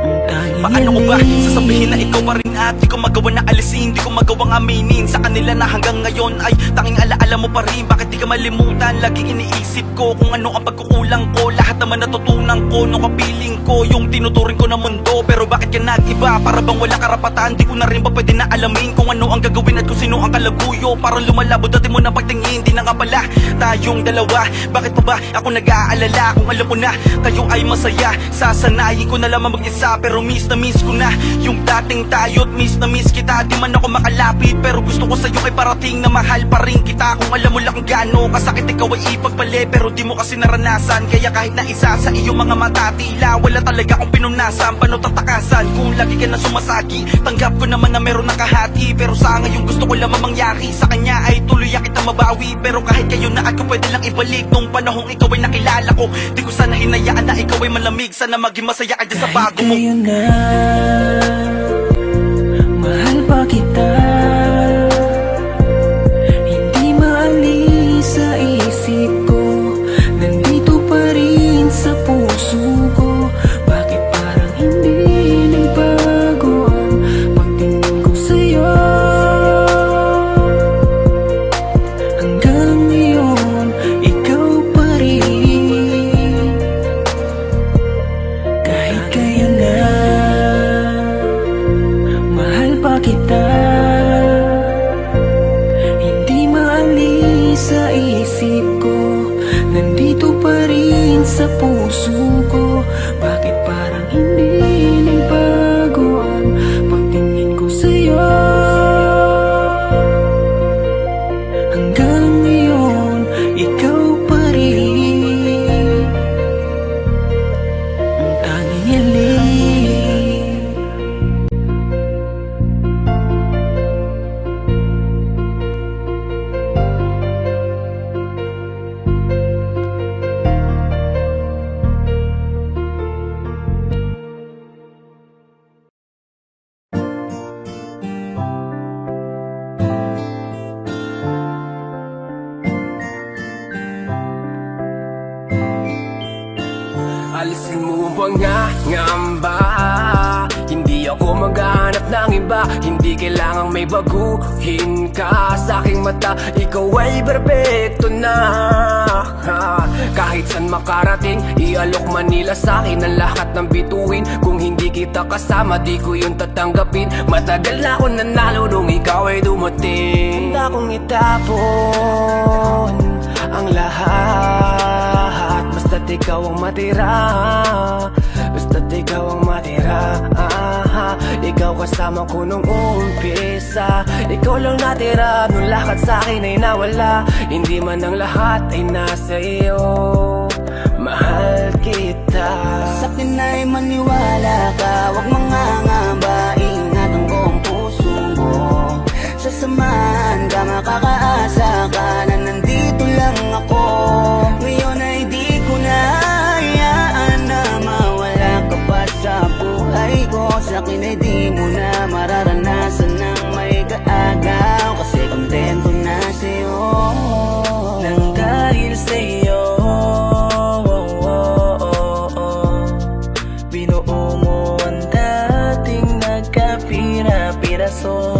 ang tanging Paano ko ba hiling. sasabihin na ikaw pa rin at di ko magawa na alisin, di ko magawang aminin sa kanila na hanggang ngayon ay tanging alaala mo pa rin. Bakit di ka malimutan? Laging iniisip ko kung ano ang pagkukulang ko. Lahat naman natutunan ko nung kapiling ko yung tinuturing ko na mundo. Pero bakit ka nag-iba? Para bang wala karapatan? Di ko na rin ba pwede na alamin kung ano ang gagawin at kung sino ang kalaguyo? Para lumalabo dati mo na pagtingin, di na nga pala tayong dalawa. Bakit pa ba ako nag-aalala kung alam ko na kayo ay masaya? Sasanayin ko na lamang mag-isa, pero miss na miss ko na yung dating tayo't miss na miss kita. Di man ako makalapit, pero gusto ko sa'yo ay parating na mahal pa rin kita. Kung alam mo lang kung gaano kasakit ikaw ay ipagpali, pero di mo kasi naranasan. Kaya kahit na isa sa iyong mga mata, tila wala talaga akong pinunasan. Paano tatakasan kung lagi ka na sumasagi? Tanggap ko naman na meron ng kahati, pero sa ngayon gusto ko lamang mangyari sa kanya ay tuluyan kita mabawi. Pero kahit kayo na ako pwede lang ibalik nung panahong ikaw ay nakilala ko. Di ko sana hinayaan na ikaw ay malamig, sana maging masaya ka dyan sa bago mo. Kayo na, mahal pa kita, hindi maalis sa isip ko, nandito pa rin sa puso ko. Bakit parang hindi nagbago ang pagtingin ko sa'yo? Hanggang ngayon, ikaw pa rin. Kahit kayo na, mahal pa kita, hindi maalis sa isip ko, nandito pa rin sa puso ko. Bakit parang hindi nagbago ang pagtingin ko sa'yo? Hanggang ngayon, ikaw pa rin ang tanging hiling. Alisin mo ba nga ngamba? Hindi ako maghahanap ng iba, hindi kailangang may baguhin ka. Sa aking mata, ikaw ay perfecto na. Kahit saan makarating, ialok man nila sa akin ang lahat ng bituin. Kung hindi kita kasama, di ko yun tatanggapin. Matagal na ako nanalo nung ikaw ay dumating. Handa kong itapon ang lahat, basta't ikaw ang matira, basta't ikaw ang matira. Ikaw kasama ko nung umpisa, ikaw lang natira nung lahat sa akin ay nawala. Hindi man ang lahat ay nasa iyo, mahal kita. Sa akin ay maniwala ka, huwag mangangamba, ingatan ko ang puso mo. Sasamahan ka, makakaasa ka na nandito lang ako. Ngayon ay di ko na hayaan na mawala ka pa sa buhay ko. Sa akin ay di mo na mararanasan ng aso.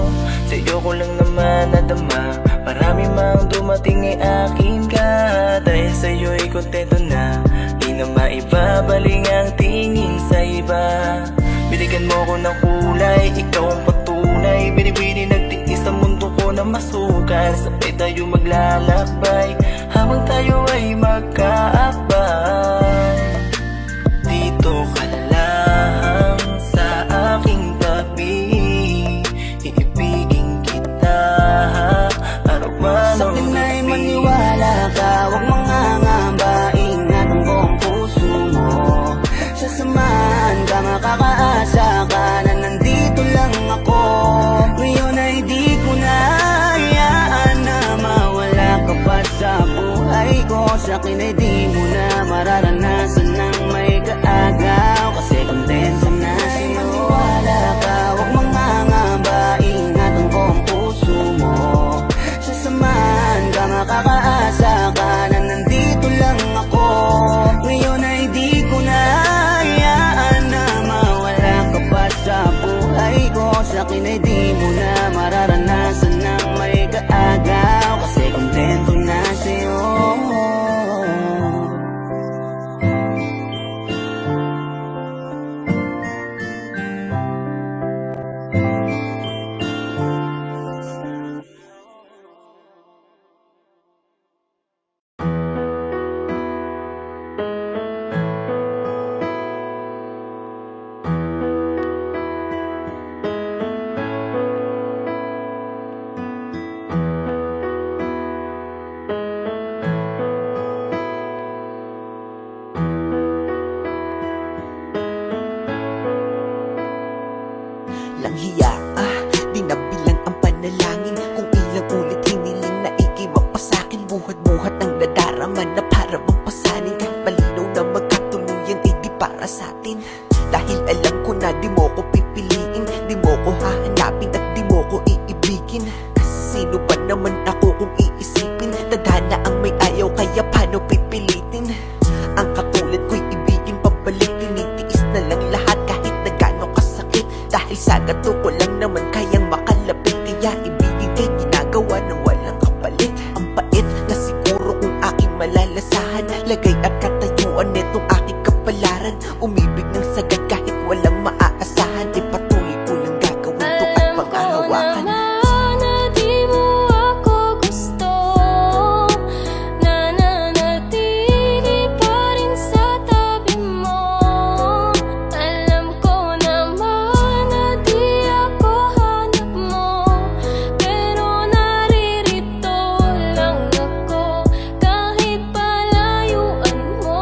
Sa'yo ko lang naman nadama, marami mang dumating ay akin ka. Dahil sa'yo'y kontento na, di na maibabaling ang tingin sa iba. Binigyan mo ko ng kulay, ikaw ang patunay. Binibini nagtiis sa mundo ko na masukan. Sabay tayo maglalakbay, habang tayo ay magkaakbay. Dito ka lang sa aking tabi, iibigin kita araw-araw. Sa'kin ay maniwala ka, huwag mangangamba, ingatan ko ang puso mo. Sasamahan ka, makakaasa ka na nandito lang ako. Ngayon ay di ko na hayaan na mawala ka pa sa buhay ko. Sa'kin ay di mo na mararanasan ng may kaagaw, kasi kontento na sa'yo. Maniwala ka, huwag mangangamba, ingatan ko ang puso mo. Sasamahan ka, makakaasa ka na nandito lang ako. Ngayon ay di ko na hayaan na mawala ka pa sa buhay ko. Sa'kin ay di mo na mararanasan ng may kaagaw, kasi kontento na sa'yo. Langhiya di nabilang ang panalangin. Kung ilang ulit hiniling na ikimagpasakin. Buhat-buhat ang nadarama na para bang pasanin. Kahit malinaw na magkatuluyan ay di para sa'tin. Dahil alam ko na di mo ko pipiliin, di mo ko hahanapin at di mo ko iibigin. Kasi sino ba naman ako kung iisipin? Tadhana ang may ayaw, kaya paano pipilitin? Ang katulad ko'y ibigin pabalik, tinitiis na lang lahat kahit na gano'ng kasakit. Dahil sa gato ko lang naman kayang makalapit, kaya ibigin kay ginagawa ng walang kapalit. Ang pait na siguro kung aking malalasahan, lagay at katayuan netong aking kapalaran. Umibig ng sagad kahit walang maaasahan, di patuloy ko lang gagawin to at panghahawakan. Na di mo ako gusto, nananatili pa rin sa tabi mo. Alam ko naman na di ako hanap mo, pero naririto lang ako kahit palayuan mo.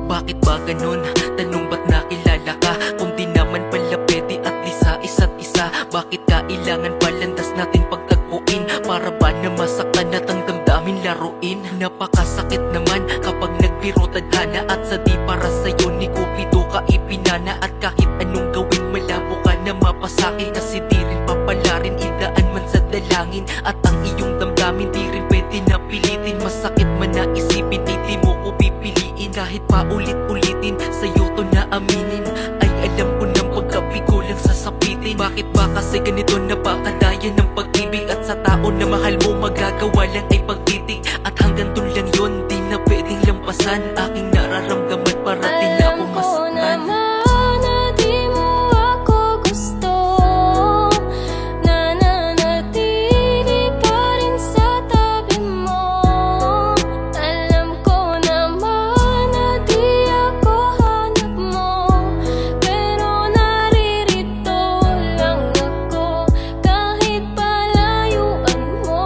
Bakit ba ganun? Tanong ba't nakilala ka? Kung di naman pala pwede at least sa isa't isa. Bakit kailangan palandas natin pagtagpuin? Para ba na masaktan at ang damdamin laruin? Napakasakit naman kapag nagbiro tadhana, at sa di para sa'yo ni Cupido ka ipinana. At kahit anong gawin malabo ka na mapasakin, kasi di rin papalarin, idaan man sa dalangin. At ang iyong damdamin di rin pwede na pilitin. Masakit man na isipin ay di mo ko pipiliin. Kahit pa ulit-ulitin sa'yo to na aminin, ay alam ko ng pagkabigo lang sasapitin. Bakit ba kasi ganito napakadaya ng pag-ibig? At sa tao na mahal mo magagawa lang ay pagtitig. At hanggang dun lang yun, di na pwedeng lampasan. Aking nararamdaman parating na ako Alam ko masaktan. naman na di mo ako gusto, nananatili pa rin sa tabi mo. Alam ko naman na di ako hanap mo, pero naririto lang ako kahit palayuan mo.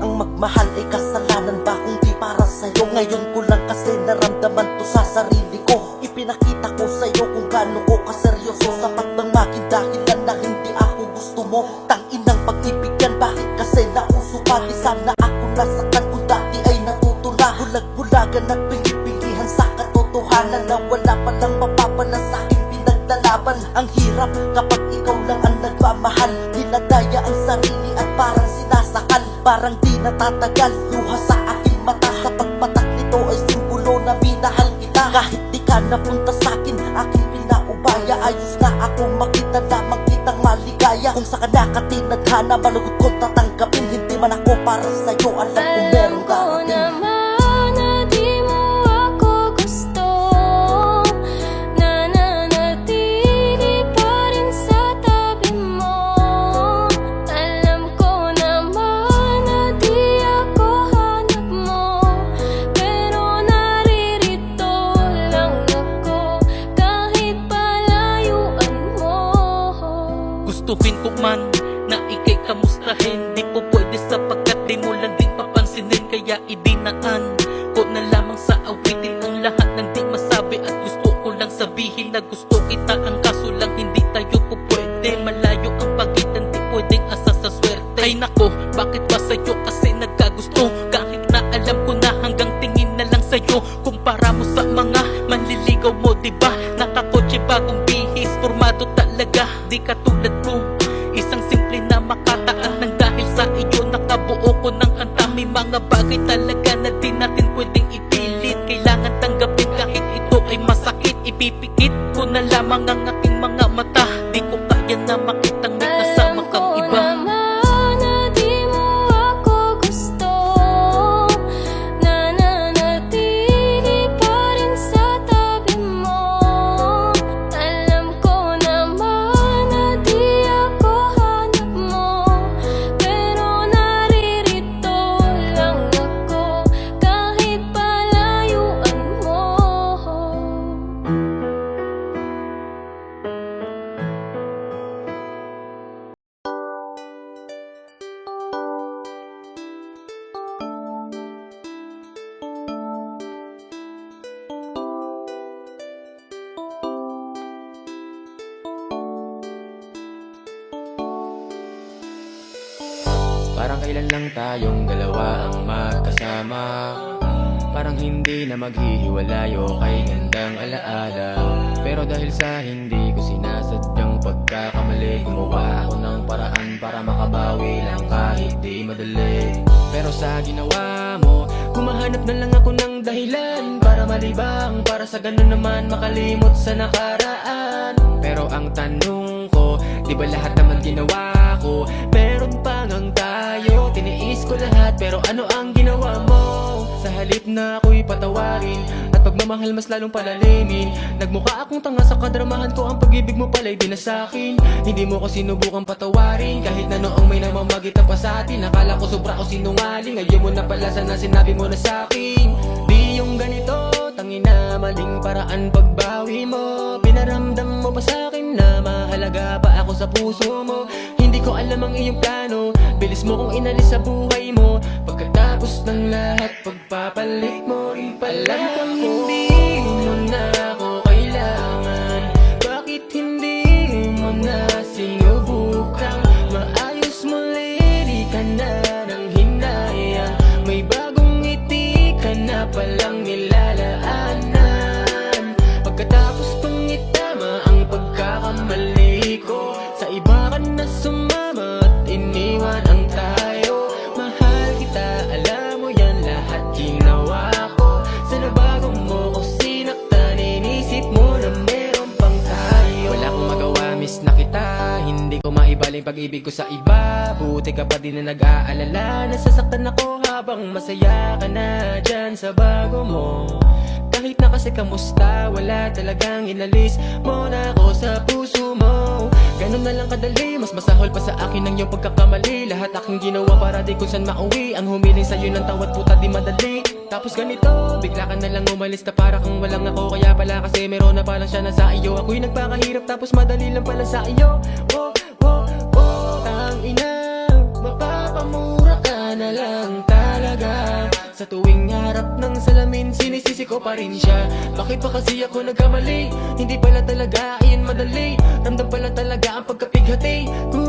Ang magmahal ay kasalanan ba kung di para sa'yo? Ngayon ko lang kasi naramdaman to sa sarili ko. Ipinakita ko sa'yo kung gaano ko kaseryoso. Sapat bang maging dahilan na hindi ako gusto mo? Tanginang pag-ibig yan, bakit kasi nauso pa? Di sana ako nasaktan kung dati ay natuto na. Bulag-bulagan at pili-pilihan sa katotohanan na wala palang mapapala sa aking pinaglalaban. Ang hirap kapag ikaw lang ang nagmamahal, dinadaya ang sarili at parang sinasakal. Parang di natatagal, luha sa aking mata. Sa pagpatak nito ay simbolo na minahal kita. Kahit di ka napunta sa'kin, aking pinaubaya. Ayos na ako makita lamang kitang maligaya. Ayon sa kalakatin Naghanap malugot ko tatanggapin Hindi man ako para sa'yo Alam ko meron ko darating naman na di mo ako gusto Nananatili pa rin sa tabi mo Alam ko naman na di ako hanap mo Pero naririto lang ako kahit palayuan mo Gustuhin ko man na ikay kamustahin Di po pwede sapagkat di mo lang din papansinin Kaya idinaan ko na lamang sa awitin Ang lahat ng di masabi at gusto ko lang sabihin Na gusto kita ang kaso lang hindi tayo po pwede Malayo ang pagitan di pwedeng asa sa swerte Ay nako, bakit ba sa'yo kasi nagkagusto Kahit na alam ko na hanggang tingin na lang sa'yo Kumpara mo sa mga manliligaw mo diba Nakakotse bagong bihis, formado talaga Di katulad ko Isang simple na makataan ng dahil sa iyo Nakabuo ko ng kanta May mga bagay talaga na di natin pwedeng ipilit Kailangan tanggapin kahit ito ay masakit Ipipikit ko na lamang ang aking mga mata Di ko kaya na makitang may kasama kang iba Alam ko naman na di mo ako gusto Nananatili pa rin sa tabi mo Alam ko naman na di ako hanap mo Pero naririto lang ako kahit palayuan mo Parang kailan lang tayong dalawa ang magkasama Parang hindi na maghihiwalay o kay gandang alaala Pero dahil sa hindi ko sinasadyang pagkakamali Gumawa ako ng paraan para makabawi lang kahit di madali Pero sa ginawa mo, humahanap na lang ako ng dahilan Para malibang, para sa ganun naman makalimot sa nakaraan Pero ang tanong ko, di ba lahat naman ginawa ko Meron pa ngang tayo, tiniis ko lahat Pero ano ang ginawa mo? Sa halip na ako'y patawarin At pagmamahal mas lalong palalimin Nagmukha akong tanga sa kadramahan ko Ang pag-ibig mo pala'y di na sa'kin Hindi mo ko sinubukang patawarin Kahit na noong may namamagitan pa sa atin Akala ko sobra ko sinungaling Ngayon mo na pala sana sinabi mo na sa'kin Di yung ganito, tangina maling paraan pagbawi mo Pinaramdam mo pa sa'kin na mahalaga pa ako sa puso mo Hindi ko alam ang iyong plano Bilis mo kong inalis sa buhay mo Pagkatapos ng lahat pagpapalit mo rin pala Alam kong hindi mo na ako kailangan Bakit hindi mo na sinubukang Maayos muli, di ka na nang hinayang May bagong ngiti ka na palang nilalaanan Pagkatapos kong itama ang pagkakamali ko Sa iba ka na sumama at iniwan ang tayo Mahal kita, alam mo yan lahat ginawa ko Sa nabago mo ko sinaktan, inisip mo na meron pang tayo Wala akong magawa, miss na kita Hindi ko maibaling pag-ibig ko sa iba Buti ka pa din na nag-aalala Nasasaktan ako habang masaya ka na dyan sa bago mo Kahit na kasi kamusta, wala talagang inalis mo na ako sa puso mo Ganun na lang kadali, mas masahol pa sa akin ang iyong pagkakamali Lahat aking ginawa para di kung saan mauwi Ang humiling sa'yo ng tawad puta di madali Tapos ganito, bigla ka na lang umalis na para kang walang ako Kaya pala kasi meron na palang siya na sa iyo Ako'y nagpakahirap tapos madali lang pala sa iyo Oh, oh, oh, ang ina Mapapamura ka na lang talaga Sa tuwing harap ng salamin, sinisisi ko pa rin siya Bakit pa kasi ako nagkamali? Hindi pala talaga iyan madali Ramdam pala talaga ang pagkapighati Kung